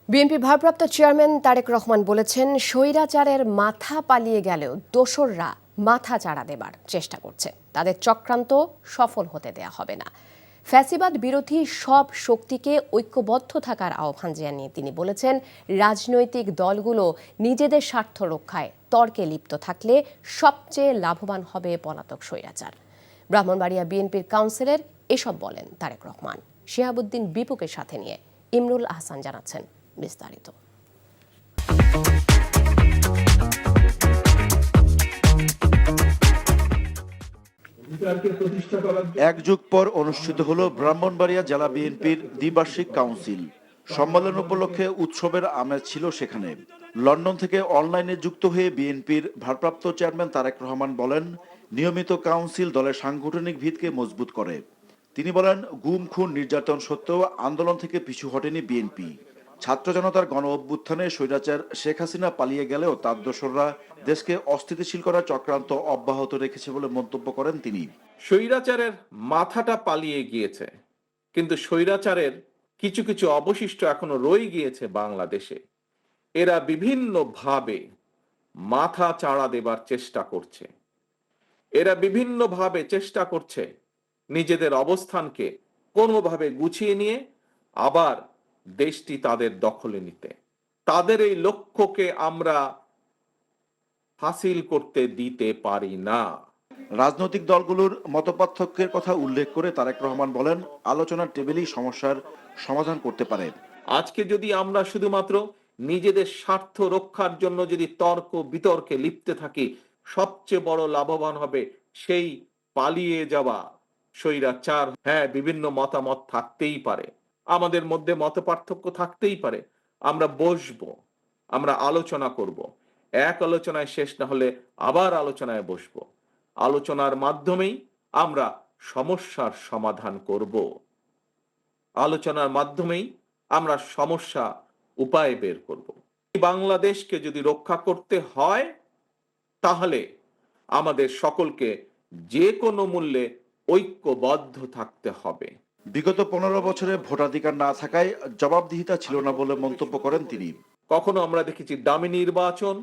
বিএনপির ভারপ্রাপ্ত চেয়ারম্যান তারেক রহমান বলেছেন, স্বৈরাচারের মাথা পালিয়ে গেলেও দোসররা মাথা চাড়া দেবার চেষ্টা করছে। তাদের চক্রান্ত সফল হতে দেয়া হবে না। ফ্যাসিবাদ বিরোধী সব শক্তিকে ঐক্যবদ্ধ থাকার আহ্বান জানিয়ে তিনি বলেছেন, রাজনৈতিক দলগুলো নিজেদের স্বার্থ রক্ষায় তর্কে লিপ্ত থাকলে সবচেয়ে লাভবান হবে পলাতক স্বৈরাচার। ব্রাহ্মণবাড়িয়া বিএনপির কাউন্সিলর এসব বলেন তারেক রহমান। শিহাবুদ্দিন বিপুকে সাথে নিয়ে ইমরুল আহসান জানাচ্ছেন বিস্তারিত। এক যুগ পর অনুষ্ঠিত হলো ব্রাহ্মণবাড়িয়া জেলা বিএনপির দ্বিবার্ষিক কাউন্সিল। সম্মেলন উপলক্ষে উৎসবের আমেজ ছিল সেখানে। লন্ডন থেকে অনলাইনে যুক্ত হয়ে বিএনপির ভারপ্রাপ্ত চেয়ারম্যান তারেক রহমান বলেন, নিয়মিত কাউন্সিল দলের সাংগঠনিক ভিতকে মজবুত করে। তিনি বলেন, গুম খুন নির্যাতন সত্ত্বেও আন্দোলন থেকে পিছু হটেনি বিএনপি। ছাত্র জনতার গণ অভ্যুত্থানে স্বৈরাচার শেখ হাসিনা পালিয়ে গেলেও তার দোসররা দেশকে অস্থিতিশীল করার চক্রান্ত অব্যাহত রেখেছে বলে মন্তব্য করেন তিনি। স্বৈরাচারের মাথাটা পালিয়ে গিয়েছে, কিন্তু স্বৈরাচারের কিছু কিছু অবশিষ্ট এখনো রয়ে গিয়েছে বাংলাদেশে। এরা বিভিন্নভাবে মাথা চাড়া দেবার চেষ্টা করছে। এরা বিভিন্নভাবে চেষ্টা করছে নিজেদের অবস্থানকে কোনোভাবে গুছিয়ে নিয়ে আবার দেশটি তাদের দখলে নিতে। তাদের এই লক্ষ্যকে আমরা হাসিল করতে দিতে পারি না। রাজনৈতিক দলগুলোর মতপার্থক্যের কথা উল্লেখ করে তারেক রহমান বলেন, আলোচনার টেবিলেই সমস্যার সমাধান করতে পারে। আজকে যদি আমরা শুধুমাত্র নিজেদের স্বার্থ রক্ষার জন্য যদি তর্ক বিতর্কে লিপ্তে থাকি, সবচেয়ে বড় লাভবান হবে সেই পালিয়ে যাওয়া স্বৈরাচার। হ্যাঁ, বিভিন্ন মতামত থাকতেই পারে, আমাদের মধ্যে মতপার্থক্য থাকতেই পারে। আমরা বসবো, আমরা আলোচনা করব। এক আলোচনায় শেষ না হলে আবার আলোচনায় বসবো। আলোচনার মাধ্যমেই আমরা সমস্যার সমাধান করব। আলোচনার মাধ্যমেই আমরা সমস্যা উপায় বের করব। বাংলাদেশকে যদি রক্ষা করতে হয়, তাহলে আমাদের সকলকে যে কোনো মূল্যে ঐক্যবদ্ধ থাকতে হবে। বিগত 15 বছরে ভোটাধিকার না থাকায় জবাবদিহিতা ছিল না বলে মন্তব্য করেন তিনি। কখনো আমরা দেখেছি দামি নির্বাচন,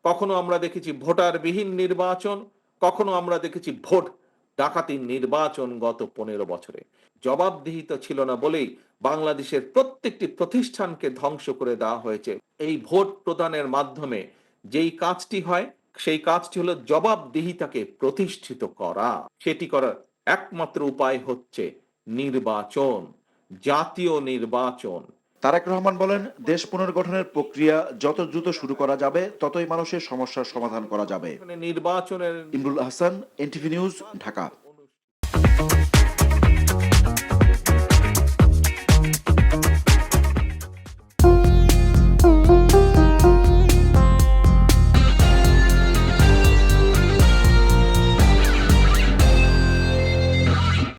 কখনো আমরা দেখেছি ভোটারবিহীন নির্বাচন, কখনো আমরা দেখেছি ভোট ডাকাতির নির্বাচন। গত 15 বছরে জবাবদিহিতা ছিল না বলেই বাংলাদেশের প্রত্যেকটি প্রতিষ্ঠানকে ধ্বংস করে দেওয়া হয়েছে। এই ভোট প্রদানের মাধ্যমে যেই কাজটি হয়, সেই কাজটি হলো জবাবদিহিতাকে প্রতিষ্ঠিত করা। সেটি করার একমাত্র উপায় হচ্ছে নির্বাচন, জাতীয় নির্বাচন। তারেক রহমান বলেন, দেশ পুনর্গঠনের প্রক্রিয়া যত দ্রুত শুরু করা যাবে ততই মানুষের সমস্যার সমাধান করা যাবে। নির্বাচনের ইমরুল আহসান, এনটিভি নিউজ, ঢাকা।